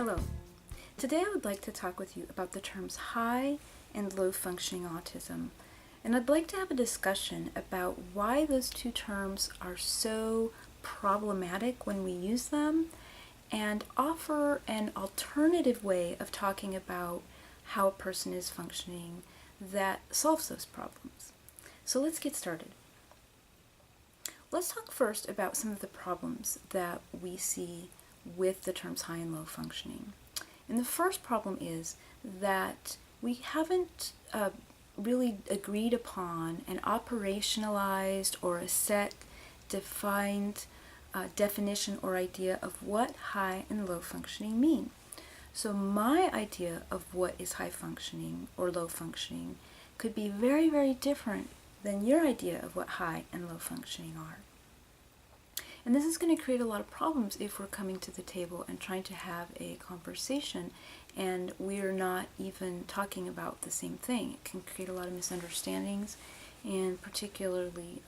Hello. Today I would like to talk with you about the terms high and low functioning autism. And I'd like to have a discussion about why those two terms are so problematic when we use them and offer an alternative way of talking about how a person is functioning that solves those problems. So let's get started. Let's talk first about some of the problems that we see with the terms high and low functioning. And the first problem is that we haven't really agreed upon an operationalized or a set defined definition or idea of what high and low functioning mean. So my idea of what is high functioning or low functioning could be very, very different than your idea of what high and low functioning are. And this is going to create a lot of problems if we're coming to the table and trying to have a conversation and we're not even talking about the same thing. It can create a lot of misunderstandings, and particularly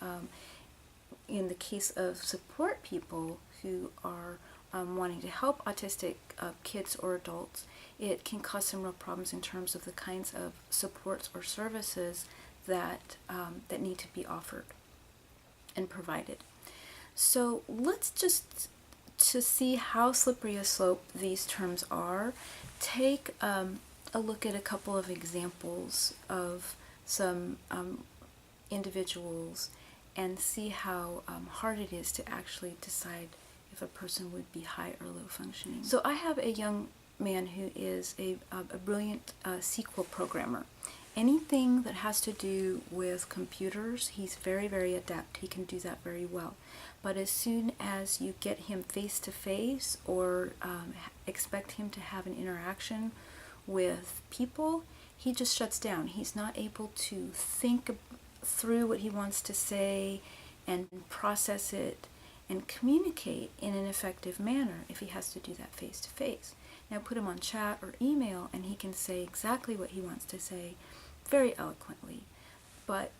in the case of support people who are wanting to help autistic kids or adults, it can cause some real problems in terms of the kinds of supports or services that need to be offered and provided. So let's just, to see how slippery a slope these terms are, take a look at a couple of examples of some individuals and see how hard it is to actually decide if a person would be high or low functioning. So I have a young man who is a brilliant SQL programmer. Anything that has to do with computers, he's very, very adept. He can do that very well. But as soon as you get him face to face or expect him to have an interaction with people, he just shuts down. He's not able to think through what he wants to say and process it and communicate in an effective manner if he has to do that face to face. Now put him on chat or email and he can say exactly what he wants to say very eloquently. But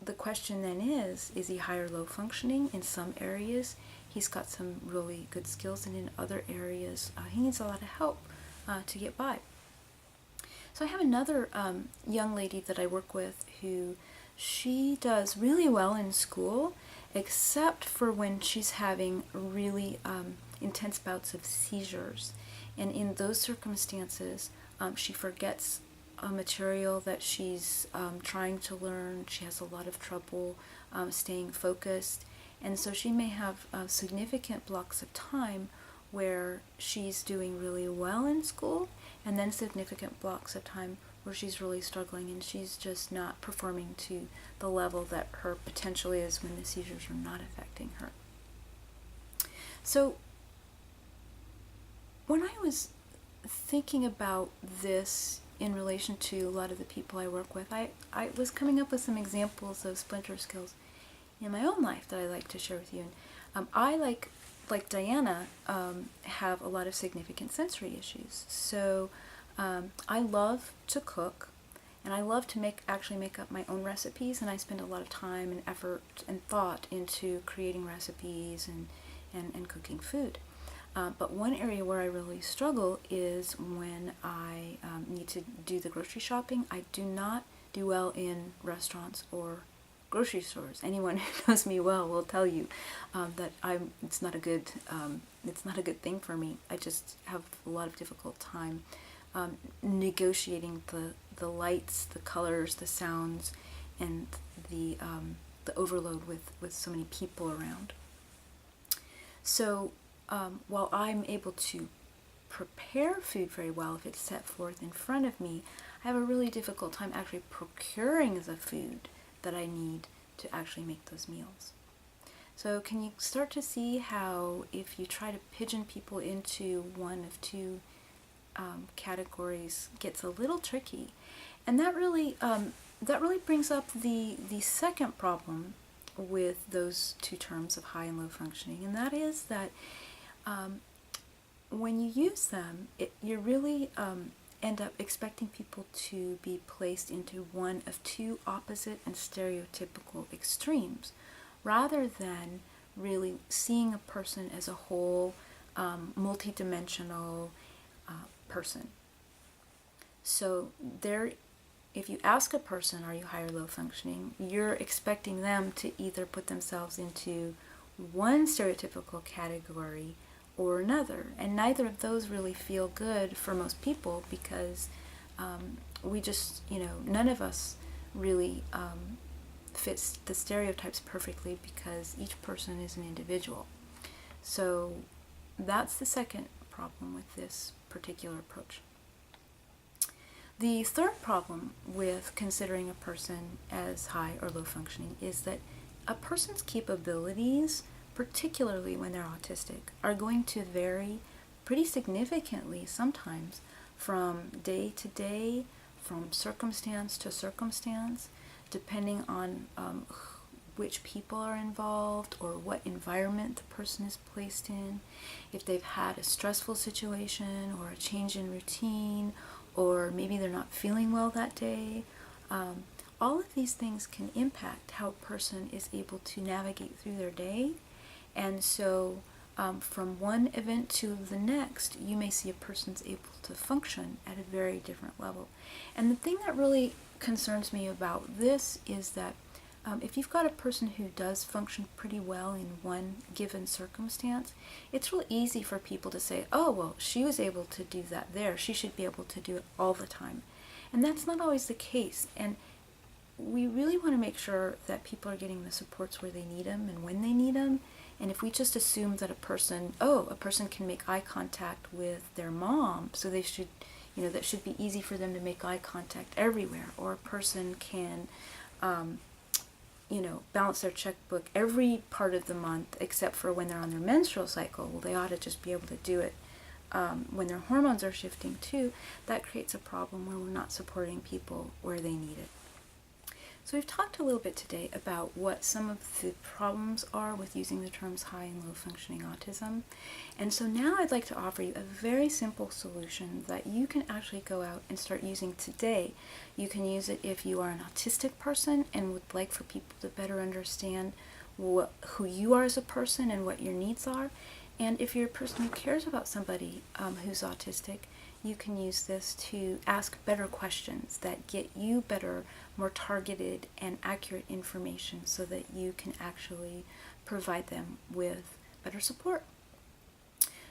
the question then is he high or low functioning? In some areas he's got some really good skills, and in other areas he needs a lot of help to get by. So I have another young lady that I work with who she does really well in school, except for when she's having really intense bouts of seizures. And in those circumstances, she forgets a material that she's trying to learn. She has a lot of trouble staying focused, and so she may have significant blocks of time where she's doing really well in school, and then significant blocks of time where she's really struggling and she's just not performing to the level that her potential is when the seizures are not affecting her. So when I was thinking about this in relation to a lot of the people I work with, I was coming up with some examples of Splinter skills in my own life that I like to share with you. And I, like Diana, have a lot of significant sensory issues. So I love to cook, and I love to actually make up my own recipes, and I spend a lot of time and effort and thought into creating recipes and cooking food. But one area where I really struggle is when I need to do the grocery shopping. I do not do well in restaurants or grocery stores. Anyone who knows me well will tell you that it's not a good thing for me. I just have a lot of difficult time negotiating the lights, the colors, the sounds, and the overload with so many people around. So while I'm able to prepare food very well if it's set forth in front of me, I have a really difficult time actually procuring the food that I need to actually make those meals. So can you start to see how if you try to pigeon people into one of two categories gets a little tricky? And that really brings up the second problem with those two terms of high and low functioning, and that is that when you use them, you really end up expecting people to be placed into one of two opposite and stereotypical extremes, rather than really seeing a person as a whole, multidimensional person. So if you ask a person, are you high or low functioning, you're expecting them to either put themselves into one stereotypical category or another. And neither of those really feel good for most people, because we just, none of us really fits the stereotypes perfectly, because each person is an individual. So that's the second problem with this particular approach. The third problem with considering a person as high or low functioning is that a person's capabilities, particularly when they're autistic, are going to vary pretty significantly sometimes from day to day, from circumstance to circumstance, depending on which people are involved or what environment the person is placed in, if they've had a stressful situation or a change in routine, or maybe they're not feeling well that day. All of these things can impact how a person is able to navigate through their day. And so from one event to the next, you may see a person's able to function at a very different level. And the thing that really concerns me about this is that if you've got a person who does function pretty well in one given circumstance, it's real easy for people to say, oh, well, she was able to do that there. She should be able to do it all the time. And that's not always the case. And we really want to make sure that people are getting the supports where they need them and when they need them. And if we just assume that a person can make eye contact with their mom, so they should, that should be easy for them to make eye contact everywhere, or a person can balance their checkbook every part of the month except for when they're on their menstrual cycle, well, they ought to just be able to do it when their hormones are shifting too. That creates a problem where we're not supporting people where they need it. So we've talked a little bit today about what some of the problems are with using the terms high and low functioning autism. And so now I'd like to offer you a very simple solution that you can actually go out and start using today. You can use it if you are an autistic person and would like for people to better understand who you are as a person and what your needs are. And if you're a person who cares about somebody who's autistic, you can use this to ask better questions that get you better, more targeted and accurate information so that you can actually provide them with better support.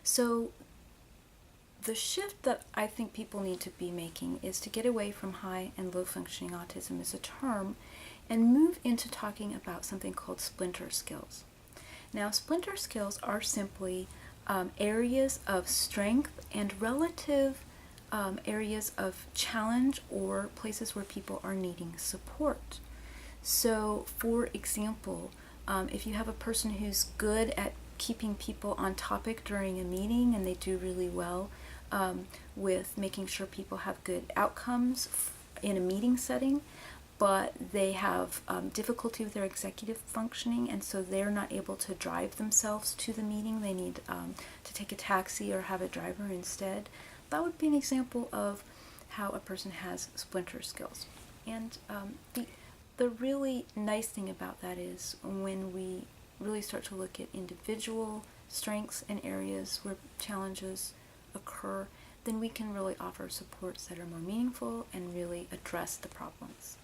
So the shift that I think people need to be making is to get away from high and low functioning autism as a term and move into talking about something called splinter skills. Now, splinter skills are simply areas of strength and relative areas of challenge, or places where people are needing support. So, for example, if you have a person who's good at keeping people on topic during a meeting, and they do really well with making sure people have good outcomes in a meeting setting, but they have difficulty with their executive functioning, and so they're not able to drive themselves to the meeting. They need to take a taxi or have a driver instead. That would be an example of how a person has splinter skills. And the really nice thing about that is when we really start to look at individual strengths and areas where challenges occur, then we can really offer supports that are more meaningful and really address the problems.